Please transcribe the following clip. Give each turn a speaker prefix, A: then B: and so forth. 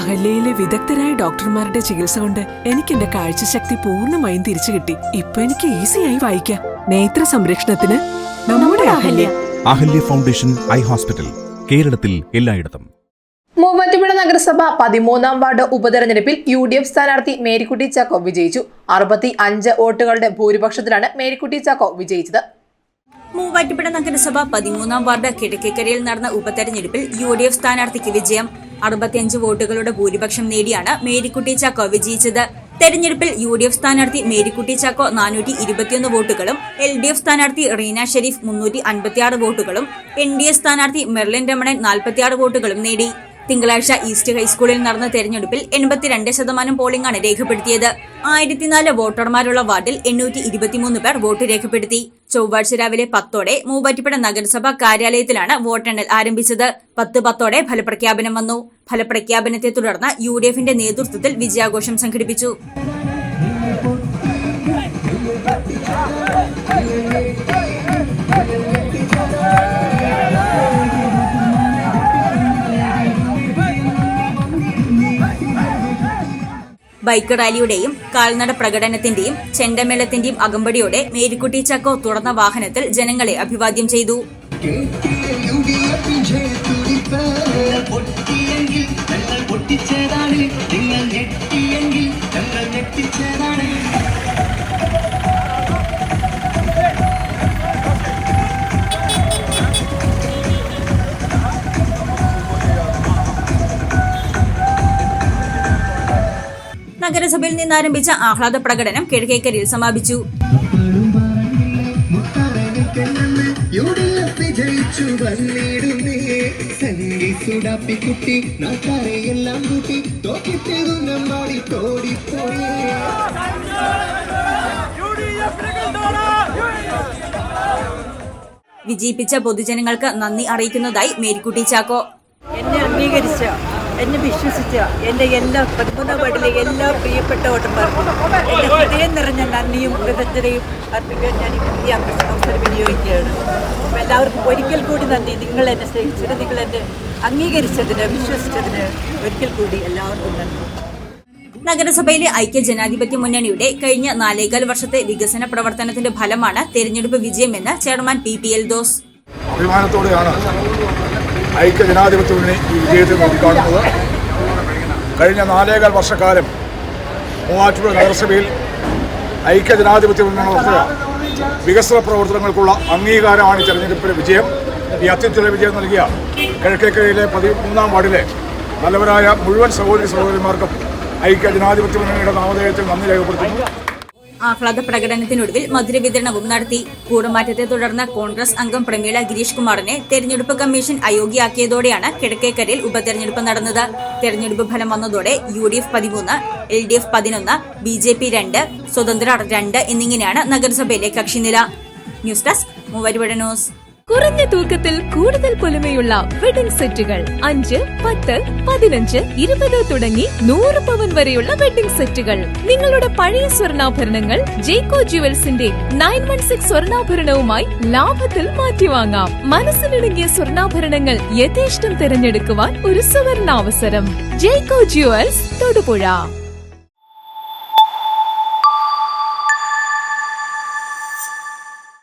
A: അഹല്യയിലെ വിദഗ്ധരായ ഡോക്ടർമാരുടെ ചികിത്സ കൊണ്ട് എനിക്ക് എന്റെ കാഴ്ചശക്തി പൂർണ്ണമായും തിരിച്ചു കിട്ടി. ഇപ്പൊ എനിക്ക് ഈസിയായി വായിക്കാം. നേത്ര സംരക്ഷണത്തിന് നമ്മുടെ Ahalya.
B: Ahalya foundation eye hospital, കേരളത്തിൽ എല്ലായിടത്തും.
C: മൂവാറ്റുപുഴ നഗരസഭ 13-ാം വാർഡ് ഉപതെരഞ്ഞെടുപ്പിൽ UDF സ്ഥാനാർത്ഥി മേരിക്കുട്ടി ചാക്കോ വിജയിച്ചു. 65 വോട്ടുകളുടെ ഭൂരിപക്ഷത്തിലാണ് മേരിക്കുട്ടി ചാക്കോ വിജയിച്ചത്.
D: മൂവാറ്റുപുഴ നഗരസഭ 13-ാം വാർഡ് കിഴക്കേക്കരയിൽ നടന്ന ഉപതെരഞ്ഞെടുപ്പിൽ UDF സ്ഥാനാർത്ഥിക്ക് വിജയം. 65 വോട്ടുകളുടെ ഭൂരിപക്ഷം നേടിയാണ് മേരിക്കുട്ടി ചാക്കോ വിജയിച്ചത്. തെരഞ്ഞെടുപ്പിൽ UDF സ്ഥാനാർത്ഥി മേരിക്കുട്ടി ചാക്കോ 421 വോട്ടുകളും, LDF സ്ഥാനാർത്ഥി റീന ഷെരീഫ് 356 വോട്ടുകളും, NDA സ്ഥാനാർത്ഥി മെർലിൻ രമണൻ 46 വോട്ടുകളും നേടി. തിങ്കളാഴ്ച ഈസ്റ്റ് ഹൈസ്കൂളിൽ നടന്ന തെരഞ്ഞെടുപ്പിൽ 82% പോളിംഗാണ് രേഖപ്പെടുത്തിയത്. 1004 വോട്ടർമാരുള്ള വാർഡിൽ 823 പേർ വോട്ട് രേഖപ്പെടുത്തി. ചൊവ്വാഴ്ച രാവിലെ 10ഓടെ മൂവാറ്റുപുഴ നഗരസഭാ കാര്യാലയത്തിലാണ് വോട്ടെണ്ണൽ ആരംഭിച്ചത്. 10:10ഓടെ ഫലപ്രഖ്യാപനം വന്നു. ഫലപ്രഖ്യാപനത്തെ തുടർന്ന് UDFന്റെ നേതൃത്വത്തിൽ വിജയാഘോഷം സംഘടിപ്പിച്ചു. ബൈക്ക് റാലിയുടെയും കാൽനട പ്രകടനത്തിന്റെയും ചെണ്ടമേളത്തിന്റെയും അകമ്പടിയോടെ മേരിക്കുട്ടി ചാക്കോ തുറന്ന വാഹനത്തിൽ ജനങ്ങളെ അഭിവാദ്യം ചെയ്തു. നഗരസഭയിൽ നിന്നാരംഭിച്ച ആഹ്ലാദ പ്രകടനം കിഴക്കേക്കരയിൽ സമാപിച്ചു. വിജയിപ്പിച്ച പൊതുജനങ്ങൾക്ക് നന്ദി അറിയിക്കുന്നതായി മേരിക്കുട്ടി ചാക്കോ.
E: എന്നെ അംഗീകരിച്ച, എന്നെ വിശ്വസിച്ച എൻ്റെ എല്ലാ 13-ാം വാർഡിലെ എല്ലാ പ്രിയപ്പെട്ട വോട്ടർമാർക്കും എൻ്റെ ഹൃദയം നിറഞ്ഞ നന്ദിയും കൃതജ്ഞതയും അർപ്പിക്കാൻ ഞാൻ ഈ അവസരം വിനിയോഗിക്കുകയാണ്. എല്ലാവർക്കും ഒരിക്കൽ കൂടി നന്ദി. നിങ്ങൾ എന്നെ സ്നേഹിച്ചത്, നിങ്ങൾ എന്നെ അംഗീകരിച്ചതിന്, വിശ്വസിച്ചതിന് ഒരിക്കൽ കൂടി എല്ലാവർക്കും നന്ദി.
D: നഗരസഭയിലെ ഐക്യ ജനാധിപത്യ മുന്നണിയുടെ കഴിഞ്ഞ 4.25 വർഷത്തെ വികസന പ്രവർത്തനത്തിന്റെ ഫലമാണ് തെരഞ്ഞെടുപ്പ് വിജയമെന്ന് ചെയർമാൻ PP എൽദോസ്.
F: അഭിമാനത്തോടെയാണ് ഐക്യ ജനാധിപത്യ മുന്നണി ഈ വിജയത്തെ നോക്കിക്കാണുന്നത്. കഴിഞ്ഞ 4.25 വർഷക്കാലം മൂവാറ്റുപുഴ നഗരസഭയിൽ ഐക്യ ജനാധിപത്യ മുന്നണി നടത്തിയ വികസന പ്രവർത്തനങ്ങൾക്കുള്ള അംഗീകാരമാണ് ഈ തെരഞ്ഞെടുപ്പിലെ വിജയം. ഈ അത്യുജ്വല വിജയം നൽകിയ കിഴക്കേക്കരയിലെ 13-ാം വാർഡിലെ നല്ലവരായ മുഴുവൻ സഹോദരി സഹോദരന്മാർക്കും ഐക്യ ജനാധിപത്യ മുന്നണിയുടെ നാമധേയത്തിൽ നന്ദി രേഖപ്പെടുത്തുന്നു.
D: ആഹ്ലാദ പ്രകടനത്തിനൊടുവിൽ മധുര വിതരണവും നടത്തി. കൂറുമാറ്റത്തെ തുടർന്ന് കോൺഗ്രസ് അംഗം പ്രമീള ഗിരീഷ് കുമാറിനെ തെരഞ്ഞെടുപ്പ് കമ്മീഷൻ അയോഗ്യയാക്കിയതോടെയാണ് കിഴക്കേക്കരയിൽ ഉപതെരഞ്ഞെടുപ്പ് നടന്നത്. തെരഞ്ഞെടുപ്പ് ഫലം വന്നതോടെ UDF 13, LDF 11, BJP 2, സ്വതന്ത്രർ 2 എന്നിങ്ങനെയാണ് നഗരസഭയിലെ കക്ഷിനില. News desk Muvattupuzha news.
G: കുറഞ്ഞ തൂക്കത്തിൽ കൂടുതൽ പൊലിമയുള്ള വെഡിംഗ് സെറ്റുകൾ 5, 10, 15, 20 തുടങ്ങി 100 പവൻ വരെയുള്ള വെഡിംഗ് സെറ്റുകൾ. നിങ്ങളുടെ പഴയ സ്വർണ്ണാഭരണങ്ങൾ ജേക്കോ ജുവൽസിന്റെ 916 സ്വർണ്ണാഭരണവുമായി ലാഭത്തിൽ മാറ്റിവാങ്ങാം. മനസ്സിലിണങ്ങിയ സ്വർണ്ണാഭരണങ്ങൾ യഥേഷ്ടം തിരഞ്ഞെടുക്കുവാൻ ഒരു സുവർണാവസരം. ജേക്കോ ജുവൽസ്, തൊടുപുഴ.